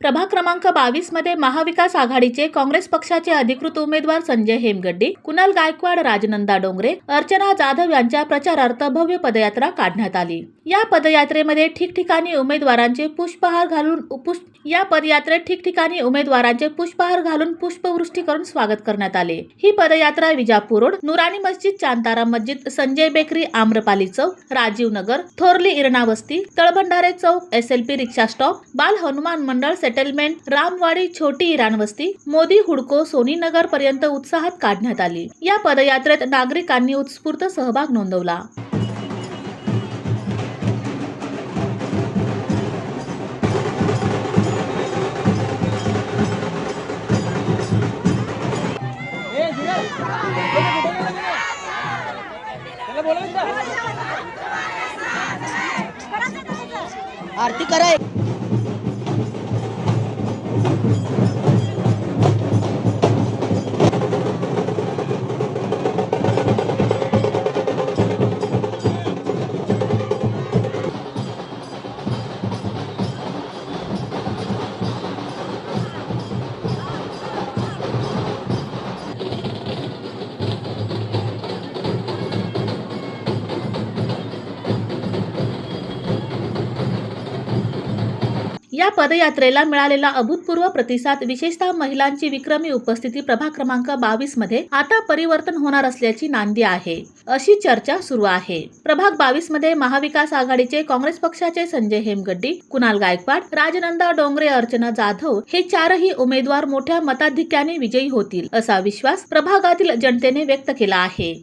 प्रभाग क्रमांक 22 मध्ये महाविकास आघाडीचे काँग्रेस पक्षाचे अधिकृत उमेदवार संजय हेमगड्डी, कुणाल गायकवाड, राजनंदा डोंगरे, अर्चना जाधव यांच्या प्रचारार्थ भव्य पदयात्रा काढण्यात आली। या पदयात्रेमध्ये ठिकठिकाणी उमेदवारांचे पुष्पहार घालून पुष्पवृष्टी करून स्वागत करण्यात आले। ही पदयात्रा विजापूर रोड, नुरानी मस्जिद, चांतारा मस्जिद, संजय बेकरी, आम्रपाली चौक, राजीव नगर, थोरली इरणा वस्ती, तळभंडारे चौक, SLP रिक्षा स्टॉप, बाल हनुमान मंडळ सेटलमेंट, रामवाडी, छोटी इराण वस्ती, मोदी हुडको, सोनी नगर पर्यंत उत्साहात काढण्यात आली। या पदयात्रेत नागरिकांनी उत्स्फूर्त सहभाग नोंदवला। आरती करा। या पदयात्रेला मिळालेला अभूतपूर्व प्रतिसाद, विशेषतः महिलांची विक्रमी उपस्थिती प्रभाग क्रमांक 22 मध्ये आता परिवर्तन होणार असल्याची नांदी आहे, अशी चर्चा सुरू आहे। प्रभाग 22 मध्ये महाविकास आघाडीचे काँग्रेस पक्षाचे संजय हेमगड्डी, कुणाल गायकवाड, राजनंदा डोंगरे, अर्चना जाधव हे चारही उमेदवार मोठ्या मताधिक्याने विजयी होतील, असा विश्वास प्रभागातील जनतेने व्यक्त केला आहे।